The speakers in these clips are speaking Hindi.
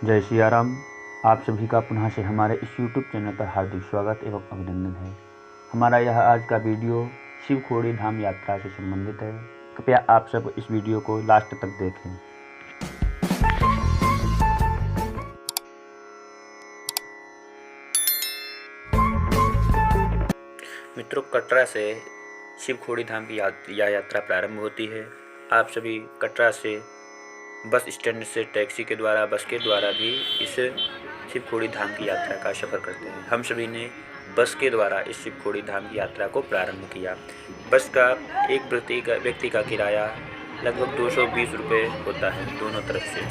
जय सिया राम। आप सभी का पुनः से हमारे इस YouTube चैनल पर हार्दिक स्वागत एवं अभिनंदन है। हमारा यह आज का वीडियो शिवखोड़ी धाम यात्रा से संबंधित है। कृपया आप सब इस वीडियो को लास्ट तक देखें। मित्रों, कटरा से शिवखोड़ी धाम की यात्रा प्रारंभ होती है। आप सभी कटरा से बस स्टैंड से टैक्सी के द्वारा, बस के द्वारा भी इस शिवखोड़ी धाम की यात्रा का सफ़र करते हैं। हम सभी ने बस के द्वारा इस शिवखोड़ी धाम की यात्रा को प्रारंभ किया। बस का एक व्यक्ति का किराया लगभग 220 रुपये होता है दोनों तरफ से।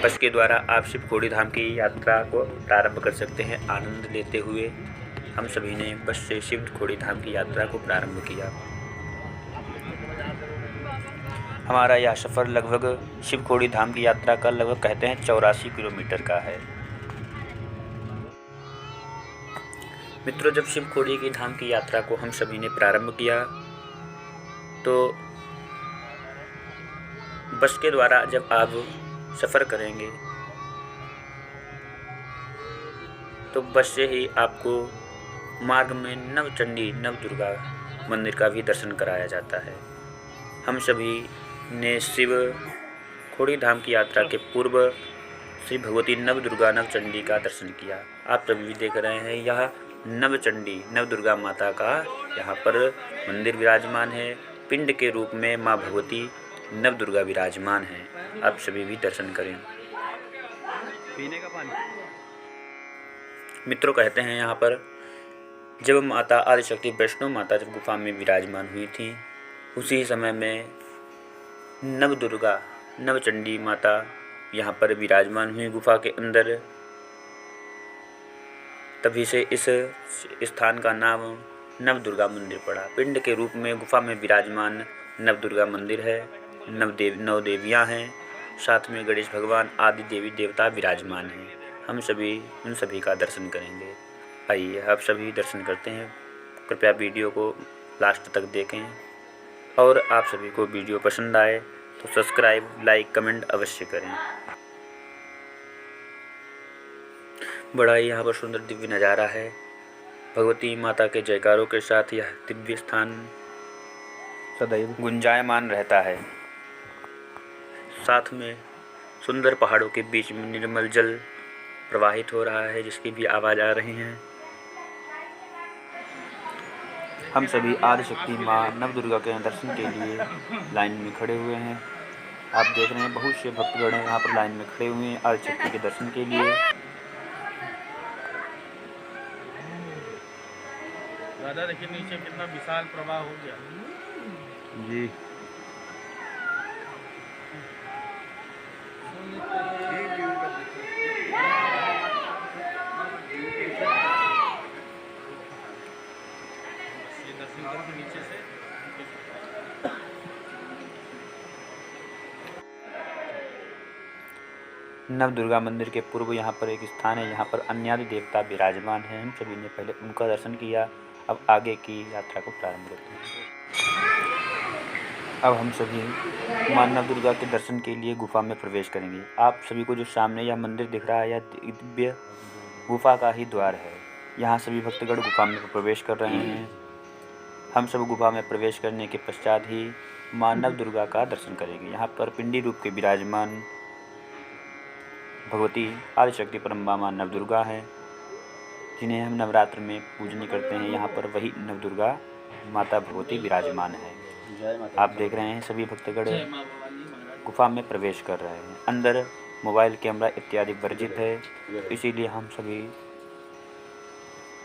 बस के द्वारा आप शिवखोड़ी धाम की यात्रा को प्रारंभ कर सकते हैं। आनंद लेते हुए हम सभी ने बस से शिवखोड़ी धाम की यात्रा को प्रारंभ किया। हमारा यह सफ़र लगभग शिवखोड़ी धाम की यात्रा का लगभग कहते हैं 84 किलोमीटर का है। मित्रों, जब शिवखोड़ी की धाम की यात्रा को हम सभी ने प्रारंभ किया तो बस के द्वारा जब आप सफ़र करेंगे तो बस से ही आपको मार्ग में नवचंडी नवदुर्गा मंदिर का भी दर्शन कराया जाता है। हम सभी ने शिवखोड़ी धाम की यात्रा के पूर्व श्री भगवती नवदुर्गा नवचंडी का दर्शन किया। आप सभी भी देख रहे हैं, यह नवचंडी नवदुर्गा माता का यहाँ पर मंदिर विराजमान है। पिंड के रूप में माँ भगवती नवदुर्गा विराजमान है। आप सभी भी दर्शन करें। पीने का पानी। मित्रों, कहते हैं यहाँ पर जब माता आदिशक्ति वैष्णो माता जब गुफा में विराजमान हुई थी, उसी समय में नवदुर्गा नवचंडी माता यहाँ पर विराजमान हुई गुफा के अंदर। तभी से इस स्थान का नाम नवदुर्गा मंदिर पड़ा। पिंड के रूप में गुफा में विराजमान नवदुर्गा मंदिर है। नौ देवियाँ हैं, साथ में गणेश भगवान आदि देवी देवता विराजमान हैं। हम सभी उन सभी का दर्शन करेंगे। आइए आप सभी दर्शन करते हैं। कृपया वीडियो को लास्ट तक देखें और आप सभी को वीडियो पसंद आए तो सब्सक्राइब, लाइक, कमेंट अवश्य करें। बड़ा ही यहाँ पर सुंदर दिव्य नज़ारा है। भगवती माता के जयकारों के साथ यह दिव्य स्थान सदैव गुंजायमान रहता है। साथ में सुंदर पहाड़ों के बीच में निर्मल जल प्रवाहित हो रहा है, जिसकी भी आवाज़ आ रही है। हम सभी आदिशक्ति माँ नवदुर्गा के दर्शन के लिए लाइन में खड़े हुए हैं। आप देख रहे हैं, बहुत से भक्तगण यहाँ पर लाइन में खड़े हुए हैं आदिशक्ति के दर्शन के लिए। दादा देखिए नीचे कितना विशाल प्रवाह हो गया जी। नीचे से नवदुर्गा मंदिर के पूर्व यहाँ पर एक स्थान है, यहाँ पर अन्यादि देवता विराजमान हैं। हम सभी ने पहले उनका दर्शन किया। अब आगे की यात्रा को प्रारंभ करते हैं। अब हम सभी माँ नवदुर्गा के दर्शन के लिए गुफा में प्रवेश करेंगे। आप सभी को जो सामने यह मंदिर दिख रहा है, यह दिव्य गुफा का ही द्वार है। यहाँ सभी भक्तगण गुफा में प्रवेश कर रहे हैं। हम सब गुफा में प्रवेश करने के पश्चात ही माँ नवदुर्गा का दर्शन करेंगे। यहाँ पर पिंडी रूप के विराजमान भगवती आदिशक्ति परम्बा माँ नवदुर्गा है, जिन्हें हम नवरात्र में पूजन करते हैं। यहाँ पर वही नवदुर्गा माता भगवती विराजमान है। आप देख रहे हैं, सभी भक्तगण गुफा में प्रवेश कर रहे हैं। अंदर मोबाइल कैमरा इत्यादि वर्जित है, इसीलिए हम सभी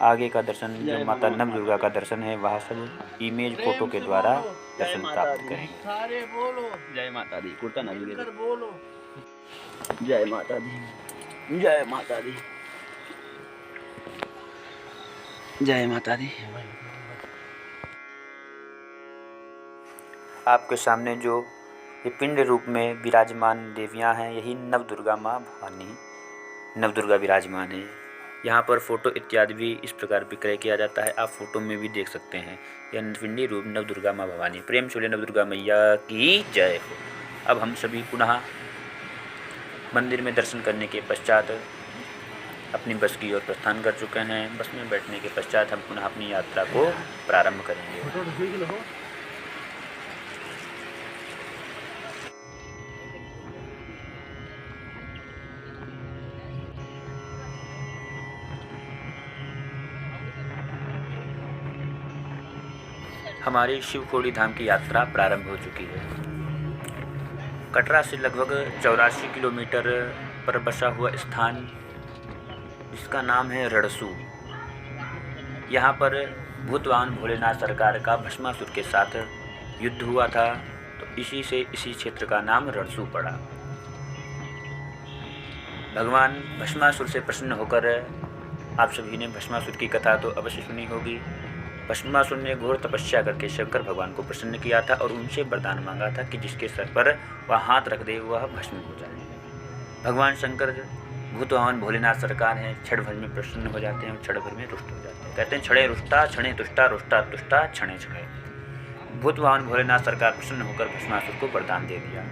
आगे का दर्शन, जो माता नवदुर्गा का दर्शन है, वह सब इमेज फोटो के द्वारा दर्शन प्राप्त करेंगे। जय माता दी। कुर्ता ना बोलो जय माता दी, जय माता दी, जय माता दी। आपके सामने जो ये पिंड रूप में विराजमान देवियां हैं, यही नवदुर्गा माँ भवानी नवदुर्गा विराजमान है। यहाँ पर फ़ोटो इत्यादि भी इस प्रकार विक्रय किया जाता है। आप फोटो में भी देख सकते हैं। यह पिंडी रूप नवदुर्गा माँ भवानी। प्रेम से नवदुर्गा मैया की जय हो। अब हम सभी पुनः मंदिर में दर्शन करने के पश्चात अपनी बस की ओर प्रस्थान कर चुके हैं। बस में बैठने के पश्चात हम पुनः अपनी यात्रा को प्रारंभ करेंगे। हमारी शिवखोड़ी धाम की यात्रा प्रारंभ हो चुकी है। कटरा से लगभग 84 किलोमीटर पर बसा हुआ स्थान जिसका नाम है रणसू। यहाँ पर भूतवान भोलेनाथ सरकार का भस्मासुर के साथ युद्ध हुआ था, तो इसी क्षेत्र का नाम रणसू पड़ा। भगवान भस्मासुर से प्रसन्न होकर, आप सभी ने भस्मासुर की कथा तो अवश्य सुनी होगी, भस्मासुर ने घोर तपस्या करके शंकर भगवान को प्रसन्न किया था और उनसे वरदान मांगा था कि जिसके सर पर वह हाथ रख दे वह भस्म हो जाए। भगवान शंकर भूतवाहन भोलेनाथ सरकार हैं, क्षण भर में प्रसन्न हो जाते हैं और क्षण भर में रुष्ट हो जाते हैं। कहते हैं क्षणे रुष्टा क्षणे तुष्टा रुष्टा तुष्टा क्षणे क्षणे। भूतवाहन भोलेनाथ सरकार प्रसन्न होकर भस्मासुर को वरदान दे दिया।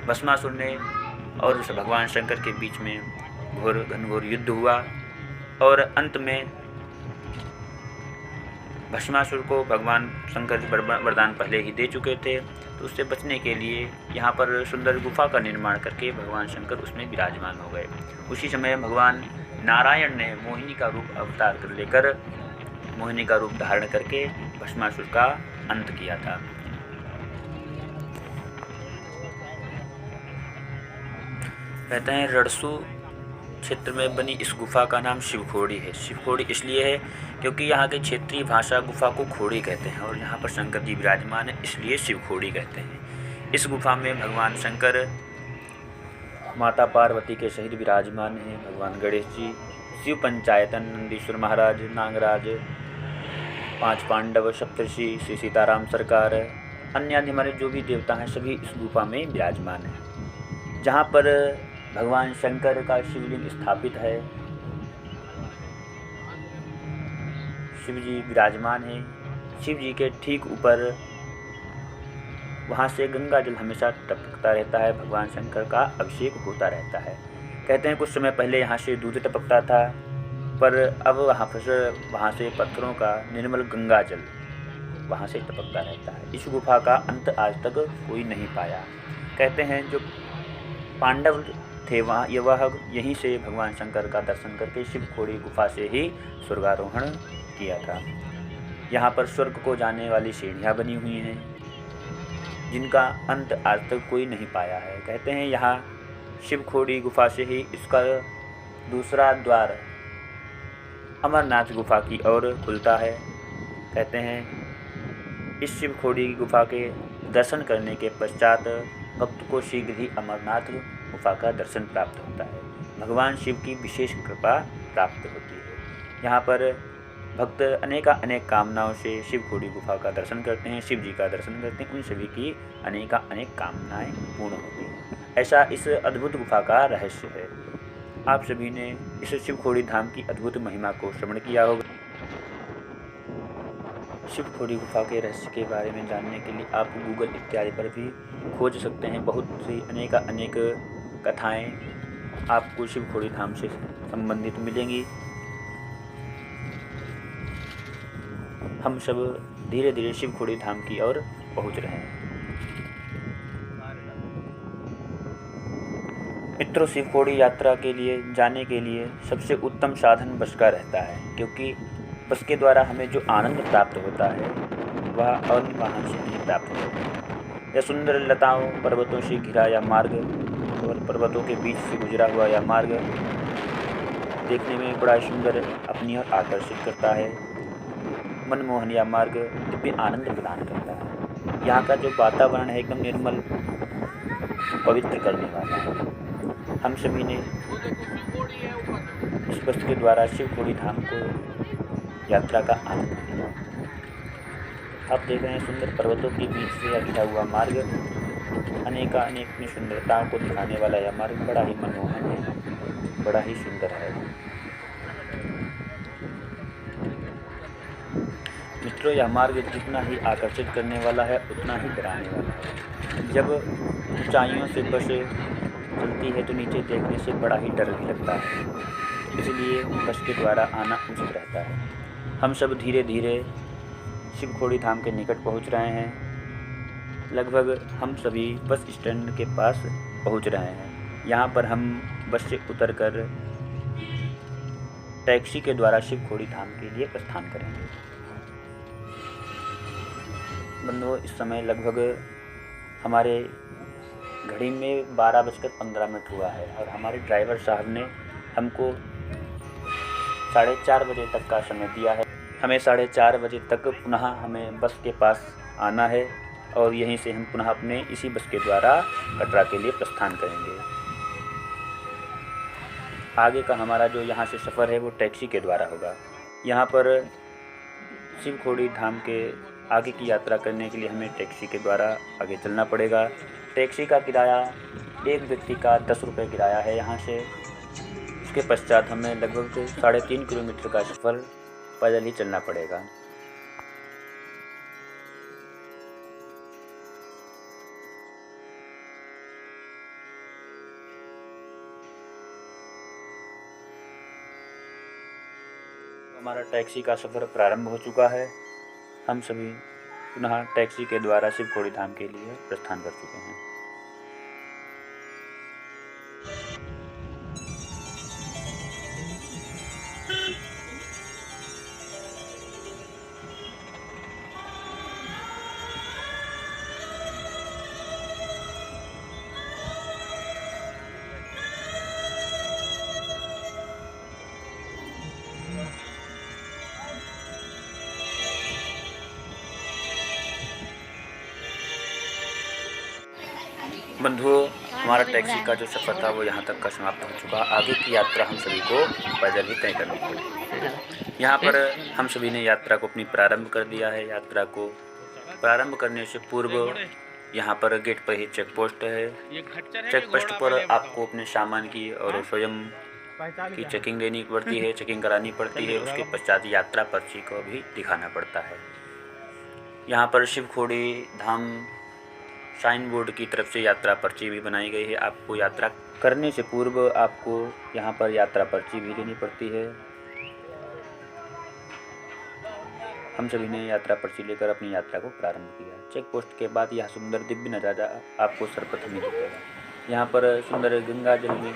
भस्मासुर ने और भगवान शंकर के बीच में घनघोर युद्ध हुआ और अंत में भस्मासुर को भगवान शंकर वरदान पहले ही दे चुके थे, तो उससे बचने के लिए यहाँ पर सुंदर गुफा का निर्माण करके भगवान शंकर उसमें विराजमान हो गए। उसी समय भगवान नारायण ने मोहिनी का रूप अवतार कर लेकर मोहिनी का रूप धारण करके भस्मासुर का अंत किया था। कहते हैं रणसू क्षेत्र में बनी इस गुफा का नाम शिवखोड़ी है। शिवखोड़ी इसलिए है क्योंकि यहाँ के क्षेत्रीय भाषा गुफा को खोड़ी कहते हैं और यहाँ पर शंकर जी विराजमान है, इसलिए शिवखोड़ी कहते हैं। इस गुफा में भगवान शंकर माता पार्वती के सहित विराजमान हैं। भगवान गणेश जी, शिव पंचायतन, नंदीश्वर महाराज, नागराज, 5 पांडव, सप्तर्षि, श्री सीताराम सरकार, अन्य हमारे जो भी देवता हैं सभी इस गुफा में विराजमान हैं। जहाँ पर भगवान शंकर का शिवलिंग स्थापित है, शिव जी विराजमान हैं। शिव जी के ठीक ऊपर वहाँ से गंगा जल हमेशा टपकता रहता है, भगवान शंकर का अभिषेक होता रहता है। कहते हैं कुछ समय पहले यहाँ से दूध टपकता था, पर अब वहाँ से पत्थरों का निर्मल गंगा जल वहाँ से टपकता रहता है। इस गुफा का अंत आज तक कोई नहीं पाया। कहते हैं जो पांडव थे वहाँ यहीं से भगवान शंकर का दर्शन करके शिवखोड़ी गुफा से ही स्वर्गारोहण किया था। यहाँ पर स्वर्ग को जाने वाली सीढ़ियाँ बनी हुई हैं जिनका अंत आज तक कोई नहीं पाया है। कहते हैं यहाँ शिवखोड़ी गुफा से ही इसका दूसरा द्वार अमरनाथ गुफा की ओर खुलता है। कहते हैं इस शिवखोड़ी गुफा के दर्शन करने के पश्चात भक्त को शीघ्र ही अमरनाथ गुफा का दर्शन प्राप्त होता है। भगवान शिव की विशेष कृपा प्राप्त होती है। यहाँ पर भक्त अनेक कामनाओं से शिवखोड़ी गुफा का दर्शन करते हैं, शिव जी का दर्शन करते हैं, उन सभी की अनेक कामनाएं पूर्ण होती हैं। ऐसा इस अद्भुत गुफा का रहस्य है। आप सभी ने इस शिवखोड़ी धाम की अद्भुत महिमा को श्रवण किया होगा। शिवखोड़ी गुफा के रहस्य के बारे में जानने के लिए आप गूगल इत्यादि पर भी खोज सकते हैं। बहुत सी अनेक कथाएं आपको शिवखोड़ी धाम से संबंधित मिलेंगी। हम सब धीरे धीरे शिवखोड़ी धाम की ओर पहुंच रहे हैं। मित्रों, शिवखोड़ी यात्रा के लिए जाने के लिए सबसे उत्तम साधन बस का रहता है, क्योंकि बस के द्वारा हमें जो आनंद प्राप्त होता है वह अन्य वाहन से नहीं प्राप्त होता। यह सुंदर लताओं पर्वतों से घिरा यह मार्ग और पर्वतों के बीच से गुजरा हुआ यह मार्ग देखने में बड़ा सुंदर अपनी ओर आकर्षित करता है। मनमोहन यह मार्ग दिव्य आनंद प्रदान करता है। यहाँ का जो वातावरण है एकदम निर्मल पवित्र करने वाला है। हम सभी ने इस बस के द्वारा शिवखोड़ी धाम को यात्रा का आनंद लिया। आप देख रहे हैं सुंदर पर्वतों के बीच से घिरा हुआ मार्ग, अनेक सुंदरताओं को दिखाने वाला यह मार्ग बड़ा ही मनमोहन है, बड़ा ही सुंदर है। मित्रों, यह मार्ग जितना ही आकर्षित करने वाला है उतना ही डराने वाला है। जब ऊंचाइयों से बस चलती है तो नीचे देखने से बड़ा ही डर भी लगता है, इसलिए बस के द्वारा आना उचित रहता है। हम सब धीरे धीरे शिवखोड़ी धाम के निकट पहुंच रहे हैं। लगभग हम सभी बस स्टैंड के पास पहुंच रहे हैं। यहाँ पर हम बस से उतरकर टैक्सी के द्वारा शिवखोड़ी धाम के लिए प्रस्थान करेंगे। बंधुओं, इस समय लगभग हमारे घड़ी में 12:15 हुआ है और हमारे ड्राइवर साहब ने हमको 4:30 बजे तक का समय दिया है। हमें 4:30 बजे तक पुनः हमें बस के पास आना है और यहीं से हम पुनः अपने इसी बस के द्वारा कटरा के लिए प्रस्थान करेंगे। आगे का हमारा जो यहाँ से सफ़र है वो टैक्सी के द्वारा होगा। यहाँ पर शिवखोड़ी धाम के आगे की यात्रा करने के लिए हमें टैक्सी के द्वारा आगे चलना पड़ेगा। टैक्सी का किराया एक व्यक्ति का 10 रुपये किराया है यहाँ से। उसके पश्चात हमें लगभग 3.5 किलोमीटर का सफ़र पैदल ही चलना पड़ेगा। हमारा टैक्सी का सफ़र प्रारंभ हो चुका है। हम सभी पुनः टैक्सी के द्वारा शिवखोड़ी धाम के लिए प्रस्थान कर चुके हैं। बंधुओं, हमारा टैक्सी का जो सफ़र था वो यहाँ तक का समाप्त हो चुका। आगे की यात्रा हम सभी को पैदल ही तय करनी पड़ेगी। यहाँ पर हम सभी ने यात्रा को अपनी प्रारंभ कर दिया है। यात्रा को प्रारंभ करने से पूर्व यहाँ पर गेट पर ही चेक पोस्ट है। चेक पोस्ट पर आपको अपने सामान की और स्वयं की चेकिंग देनी पड़ती है, चेकिंग करानी पड़ती है। उसके पश्चात यात्रा पर्ची को भी दिखाना पड़ता है। यहाँ पर शिवखोड़ी धाम साइन बोर्ड की तरफ से यात्रा पर्ची भी बनाई गई है। आपको यात्रा करने से पूर्व आपको यहाँ पर यात्रा पर्ची भी लेनी पड़ती है। हम सभी ने यात्रा पर्ची लेकर अपनी यात्रा को प्रारंभ किया। चेक पोस्ट के बाद यह सुंदर दिव्य नज़ारा आपको सर्वप्रथम ही दिखेगा। यहाँ पर सुंदर गंगा जल में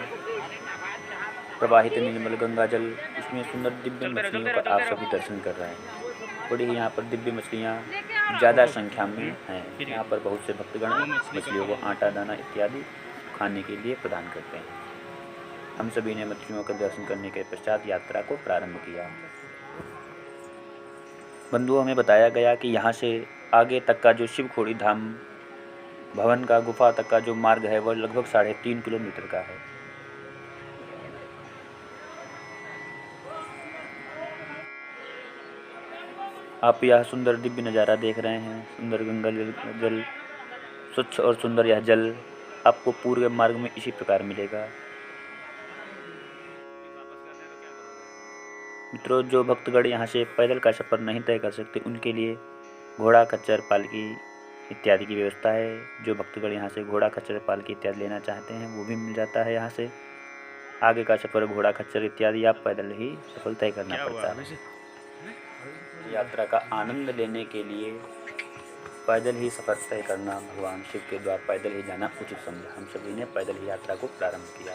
प्रवाहित निर्मल गंगा जल, इसमें सुंदर दिव्य मछलियों का आप सभी दर्शन कर रहे हैं। बड़ी यहाँ पर दिव्य मछलियाँ ज़्यादा संख्या में हैं। यहाँ पर बहुत से भक्तगण मछलियों को आटा दाना इत्यादि खाने के लिए प्रदान करते हैं। हम सभी ने मछलियों का दर्शन करने के पश्चात यात्रा को प्रारंभ किया। बंधुओं, हमें बताया गया कि यहाँ से आगे तक का जो शिवखोड़ी धाम भवन का गुफा तक का जो मार्ग है वह लगभग 3.5 किलोमीटर का है। आप यह सुंदर दिव्य नज़ारा देख रहे हैं। सुंदर गंगा जल, स्वच्छ और सुंदर यह जल आपको पूरे मार्ग में इसी प्रकार मिलेगा। मित्रों, जो भक्तगण यहाँ से पैदल का सफ़र नहीं तय कर सकते उनके लिए घोड़ा, खच्चर, पालकी इत्यादि की व्यवस्था है। जो भक्तगण यहाँ से घोड़ा, खच्चर, पालकी इत्यादि लेना चाहते हैं वो भी मिल जाता है। यहाँ से आगे का सफ़र घोड़ा, खच्चर इत्यादि आप पैदल ही सफल तय करना पड़ता है। यात्रा का आनंद लेने के लिए पैदल ही सफ़र तय करना भगवान शिव के द्वारा पैदल ही जाना उचित समझा। हम सभी ने पैदल ही यात्रा को प्रारंभ किया।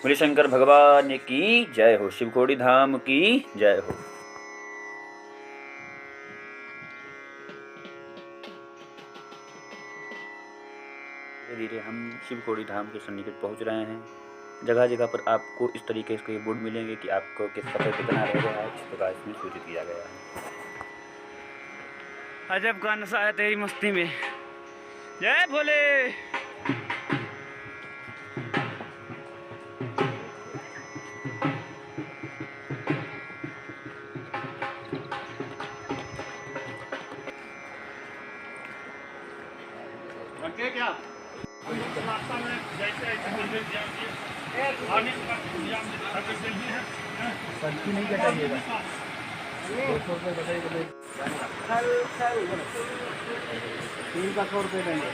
बोले शंकर भगवान की जय हो, शिवखोड़ी धाम की जय हो। धीरे धीरे हम शिवखोड़ी धाम के सन्निकट पहुंच रहे हैं। जगह जगह पर आपको इस तरीके के बोर्ड मिलेंगे कि आपको किस सफ़र कितना रह गया है, इस प्रकार इसमें सूचित किया गया है। अजब का नशा है तेरी मस्ती में। जय भोले। क्या रास्ता में जैसे सब्जी नहीं कटाइएगा। 200 रुपये बताइए। 3 का 100 रुपये देंगे।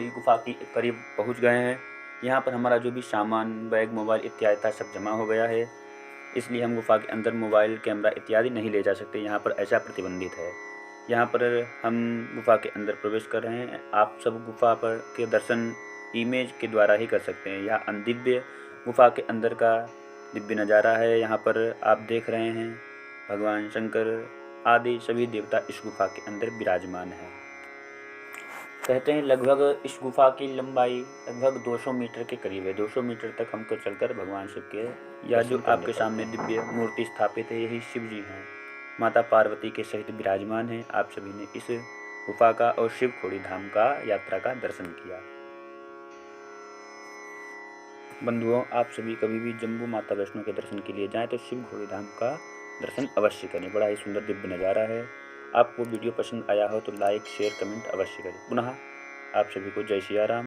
खोड़ी गुफा के करीब पहुंच गए हैं। यहाँ पर हमारा जो भी सामान, बैग, मोबाइल इत्यादि था, सब जमा हो गया है, इसलिए हम गुफा के अंदर मोबाइल, कैमरा इत्यादि नहीं ले जा सकते। यहाँ पर ऐसा प्रतिबंधित है। यहाँ पर हम गुफा के अंदर प्रवेश कर रहे हैं। आप सब गुफा पर के दर्शन इमेज के द्वारा ही कर सकते हैं। यह अनदिव्य गुफा के अंदर का दिव्य नज़ारा है। यहाँ पर आप देख रहे हैं भगवान शंकर आदि सभी देवता इस गुफा के अंदर विराजमान हैं। कहते हैं लगभग इस गुफा की लंबाई लगभग 200 मीटर के करीब है। 200 मीटर तक हमको चलकर भगवान शिव के या जो आपके सामने दिव्य मूर्ति स्थापित है, यही शिव जी हैं। माता पार्वती के सहित विराजमान हैं। आप सभी ने इस गुफा का और शिव खोड़ी धाम का यात्रा का दर्शन किया। बंधुओं, आप सभी कभी भी जम्बू माता वैष्णो के दर्शन के लिए जाएं तो शिव खोड़ी धाम का दर्शन अवश्य करें। बड़ा ही सुंदर दिव्य नज़ारा है। आपको वीडियो पसंद आया हो तो लाइक, शेयर, कमेंट अवश्य करें। पुनः आप सभी को जय सिया राम।